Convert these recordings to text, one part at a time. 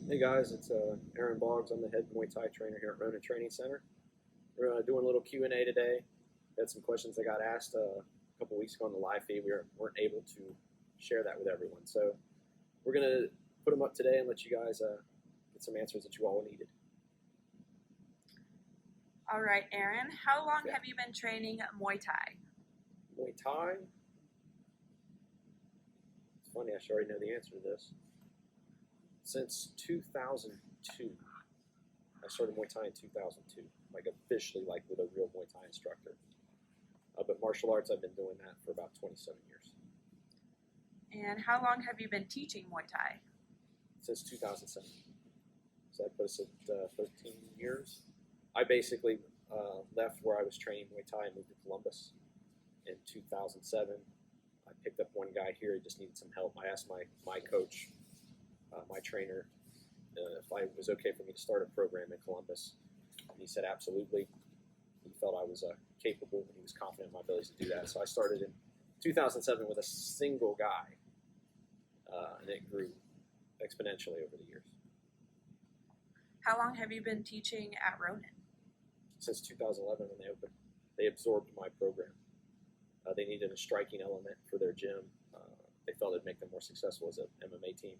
Hey guys, it's Aaron Boggs. I'm the head Muay Thai trainer here at Ronin Training Center. We're doing a little Q&A today. Had some questions that got asked a couple weeks ago on the live feed. We weren't able to share that with everyone. So we're going to put them up today and let you guys get some answers that you all needed. All right, Aaron, how long Yeah. have you been training Muay Thai? Muay Thai? It's funny, I should already know the answer to this. Since 2002. I started Muay Thai in 2002, like officially, like with a real Muay Thai instructor. But martial arts, I've been doing that for about 27 years. And how long have you been teaching Muay Thai? Since 2007. So that puts us at 13 years. I basically left where I was training Muay Thai and moved to Columbus in 2007. I picked up one guy here. He just needed some help. I asked my coach, my trainer, if it was okay for me to start a program in Columbus. And he said absolutely. He felt I was capable and he was confident in my abilities to do that. So I started in 2007 with a single guy, and it grew exponentially over the years. How long have you been teaching at Ronin? Since 2011 when they opened, they absorbed my program. They needed a striking element for their gym. They felt it'd make them more successful as an MMA team,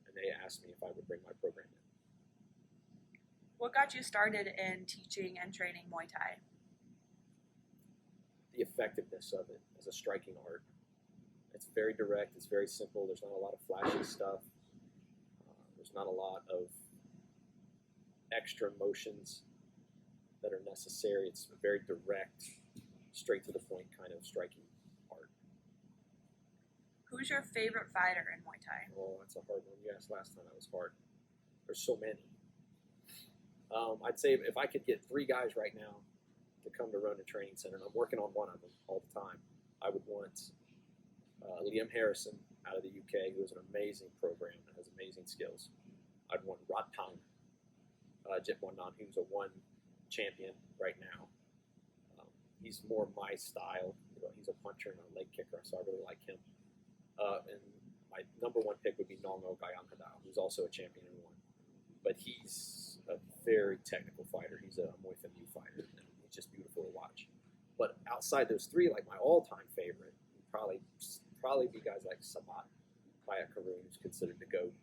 and they asked me if I would bring my program in. What got you started in teaching and training Muay Thai? The effectiveness of it as a striking art. It's very direct. It's very simple. There's not a lot of flashy stuff. There's not a lot of extra motions that are necessary. It's a very direct, straight to the point kind of striking art. Who's your favorite fighter in Muay Thai? Oh, that's a hard one. You asked last time. That was hard. There's so many. I'd say if I could get three guys right now to come to Ronin Training Center, and I'm working on one of them all the time, I would want Liam Harrison out of the UK, who has an amazing program and has amazing skills. I'd want Ratang Jitwanan, who's a one champion right now. He's more my style. He's a puncher and a leg kicker, so I really like him. And my number one pick would be Nongo Gayanghadao, who's also a champion in one. But he's a very technical fighter. He's a Muay Thai fighter. And he's just beautiful to watch. But outside those three, like my all-time favorite would probably be guys like Sabat, Maya Karoon, who's considered the GOAT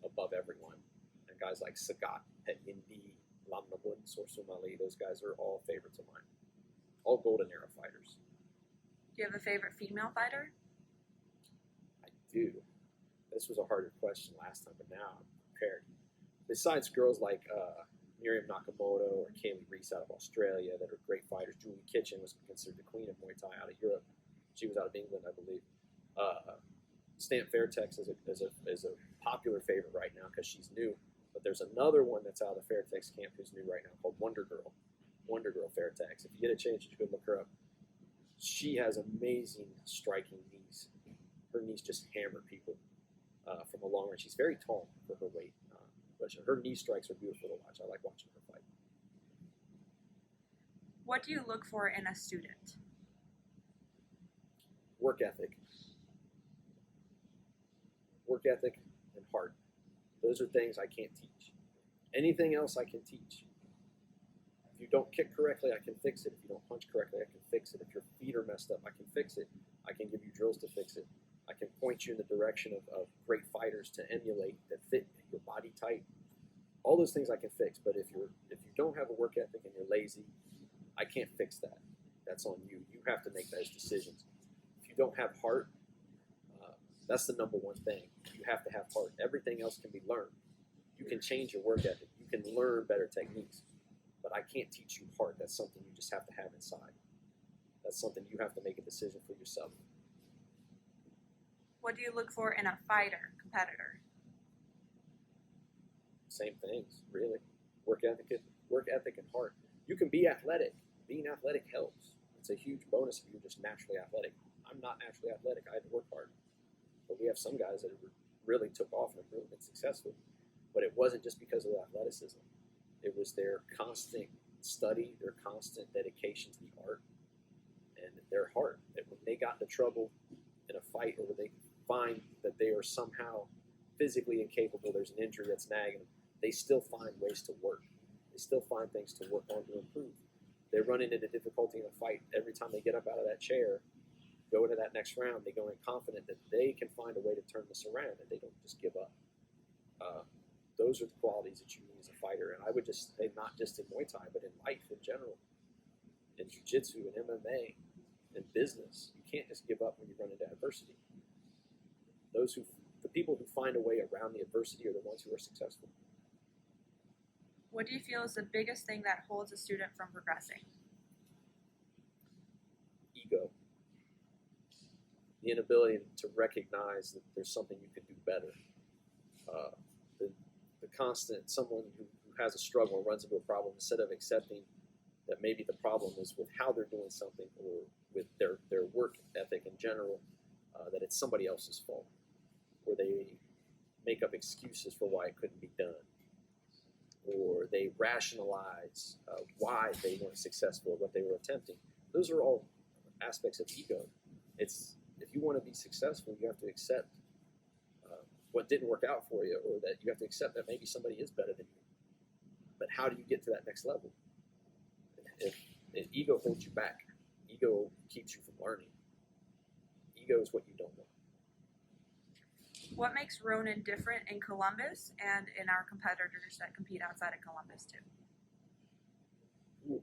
above everyone. And guys like Sagat, Pet Yindi, Lam Nabun, Sorsum Ali, those guys are all favorites of mine. All Golden Era fighters. Do you have a favorite female fighter? I do. This was a harder question last time, but now I'm prepared. Besides girls like Miriam Nakamoto or Kaylee Reese out of Australia that are great fighters, Julie Kitchen was considered the queen of Muay Thai out of Europe. She was out of England, I believe. Stamp Fairtex is a popular favorite right now because she's new. But there's another one that's out of the Fairtex camp who's new right now called Wonder Girl Fairtex. If you get a chance, you should go look her up. She has amazing striking knees. Her knees just hammer people from a long range. She's very tall for her weight, but her knee strikes are beautiful to watch. I like watching her fight. What do you look for in a student? Work ethic and heart. Those are things I can't teach. Anything else I can teach. If you don't kick correctly, I can fix it. If you don't punch correctly, I can fix it. If your feet are messed up, I can fix it. I can give you drills to fix it. I can point you in the direction of great fighters to emulate that fit your body type. All those things I can fix. But if you don't have a work ethic and you're lazy, I can't fix that. That's on you. You have to make those decisions. If you don't have heart, that's the number one thing. You have to have heart. Everything else can be learned. You can change your work ethic. You can learn better techniques. But I can't teach you heart. That's something you just have to have inside. That's something you have to make a decision for yourself. What do you look for in a competitor? Same things, really. Work ethic and heart. You can be athletic. Being athletic helps. It's a huge bonus if you're just naturally athletic. I'm not naturally athletic. I had to work hard. But we have some guys that really took off and have really been successful. But it wasn't just because of their athleticism. It was their constant study, their constant dedication to the art, and their heart. That when they got into trouble in a fight or they find that they are somehow physically incapable, there's an injury that's nagging them, they still find ways to work. They still find things to work on to improve. They run into difficulty in a fight every time they get up out of that chair, go into that next round, they go in confident that they can find a way to turn this around and they don't just give up. Those are the qualities that you need as a fighter. And I would just say not just in Muay Thai, but in life in general, in jiu-jitsu and MMA and business. You can't just give up when you run into adversity. The people who find a way around the adversity are the ones who are successful. What do you feel is the biggest thing that holds a student from progressing? Ego. The inability to recognize that there's something you can do better. The constant, someone who has a struggle and runs into a problem, instead of accepting that maybe the problem is with how they're doing something or with their work ethic in general, that it's somebody else's fault, or they make up excuses for why it couldn't be done, or they rationalize why they weren't successful at what they were attempting. Those are all aspects of ego. If you want to be successful, you have to accept what didn't work out for you, or that you have to accept that maybe somebody is better than you. But how do you get to that next level? If ego holds you back, ego keeps you from learning. Ego is what you don't want. What makes Ronin different in Columbus and in our competitors that compete outside of Columbus too? Ooh.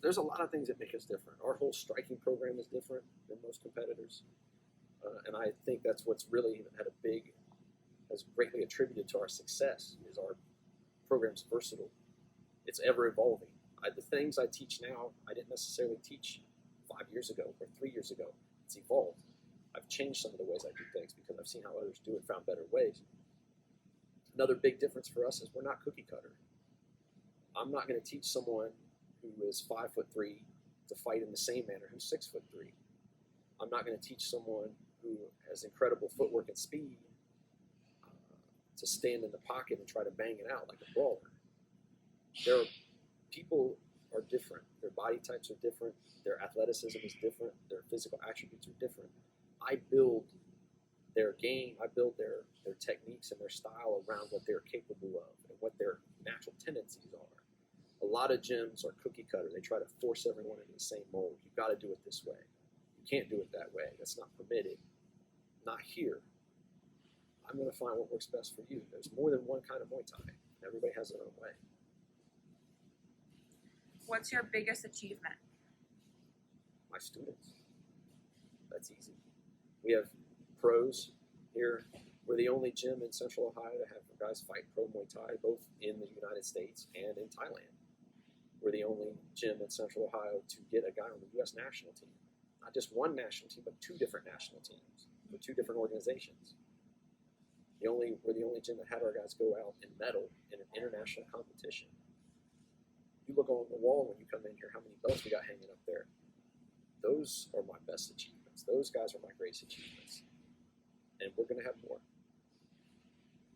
There's a lot of things that make us different. Our whole striking program is different than most competitors. And I think that's what's really has greatly attributed to our success, is our program's versatile. It's ever evolving. The things I teach now, I didn't necessarily teach 5 years ago or 3 years ago. It's evolved. I've changed some of the ways I do things because I've seen how others do it, found better ways. Another big difference for us is we're not cookie cutter. I'm not going to teach someone who is 5'3" to fight in the same manner who's 6'3". I'm not going to teach someone who has incredible footwork and speed to stand in the pocket and try to bang it out like a brawler. People are different. Their body types are different. Their athleticism is different. Their physical attributes are different. I build their game, I build their techniques and their style around what they're capable of and what their natural tendencies are. A lot of gyms are cookie cutter. They try to force everyone into the same mold. You've got to do it this way. You can't do it that way. That's not permitted. Not here. I'm going to find what works best for you. There's more than one kind of Muay Thai. Everybody has their own way. What's your biggest achievement? My students. That's easy. We have pros here. We're the only gym in Central Ohio to have guys fight pro Muay Thai, both in the United States and in Thailand. We're the only gym in Central Ohio to get a guy on the U.S. national team. Not just one national team, but 2 different national teams for 2 different organizations. We're the only gym that had our guys go out and medal in an international competition. You look on the wall when you come in here, how many belts we got hanging up there. Those are my best achievements. Those guys are my greatest achievements. And we're going to have more.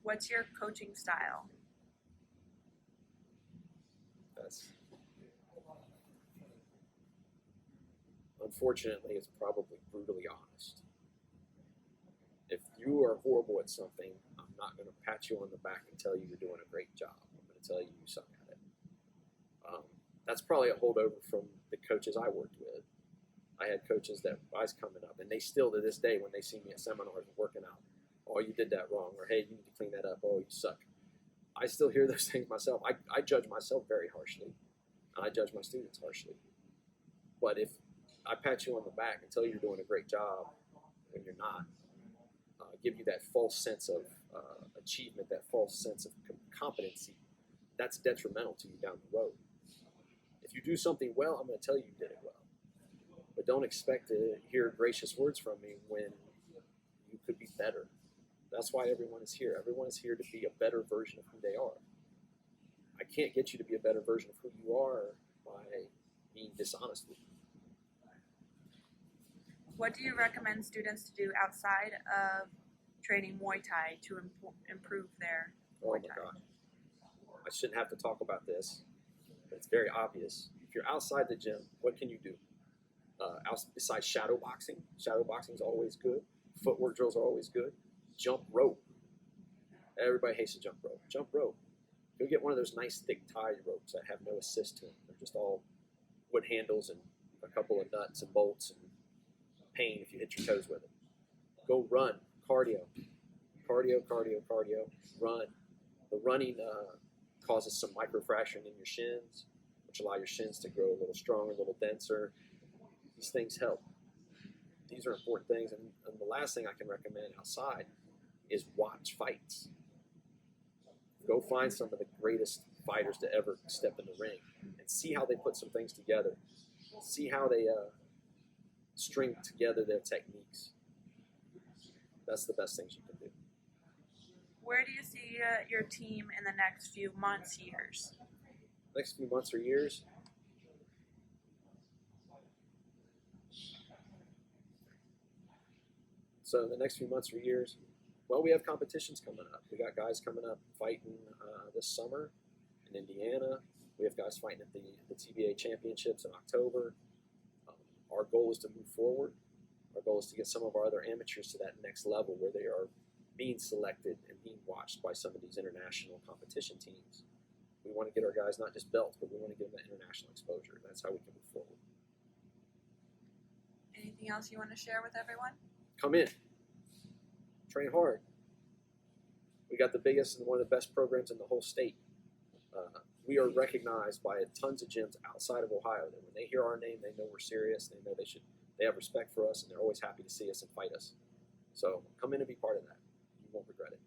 What's your coaching style? Unfortunately, it's probably brutally honest. If you are horrible at something, I'm not going to pat you on the back and tell you you're doing a great job. I'm going to tell you you suck at it. That's probably a holdover from the coaches I worked with. I had coaches that I was coming up, and they still, to this day, when they see me at seminars and working out, oh, you did that wrong, or hey, you need to clean that up, oh, you suck. I still hear those things myself. I judge myself very harshly, and I judge my students harshly. But if I pat you on the back and tell you you're doing a great job when you're not, give you that false sense of achievement, that false sense of competency, that's detrimental to you down the road. If you do something well, I'm going to tell you you did it well. But don't expect to hear gracious words from me when you could be better. That's why everyone is here. Everyone is here to be a better version of who they are. I can't get you to be a better version of who you are by being dishonest with you. What do you recommend students to do outside of training Muay Thai to improve their Muay Thai? Oh my God. I shouldn't have to talk about this, but it's very obvious. If you're outside the gym, what can you do? Besides shadow boxing is always good. Footwork drills are always good. Jump rope. Everybody hates to jump rope. Jump rope. Go get one of those nice thick tie ropes that have no assist to them. They're just all wood handles and a couple of nuts and bolts and pain if you hit your toes with it. Go run. Cardio. Cardio, cardio, cardio. Run. The running causes some microfracturing in your shins, which allow your shins to grow a little stronger, a little denser. These things help. These are important things. And the last thing I can recommend outside is watch fights. Go find some of the greatest fighters to ever step in the ring and see how they put some things together. See how they string together their techniques. That's the best things you can do. Where do you see your team in the next few months, years? Next few months or years? So in the next few months or years, well, we have competitions coming up. We got guys coming up fighting this summer in Indiana. We have guys fighting at the TBA championships in October. Our goal is to move forward. Our goal is to get some of our other amateurs to that next level where they are being selected and being watched by some of these international competition teams. We want to get our guys not just belts, but we want to give them that international exposure. That's how we can move forward. Anything else you want to share with everyone? Come in. Train hard. We got the biggest and one of the best programs in the whole state. We are recognized by tons of gyms outside of Ohio that when they hear our name, they know we're serious. They know they have respect for us, and they're always happy to see us and fight us. So come in and be part of that. You won't regret it.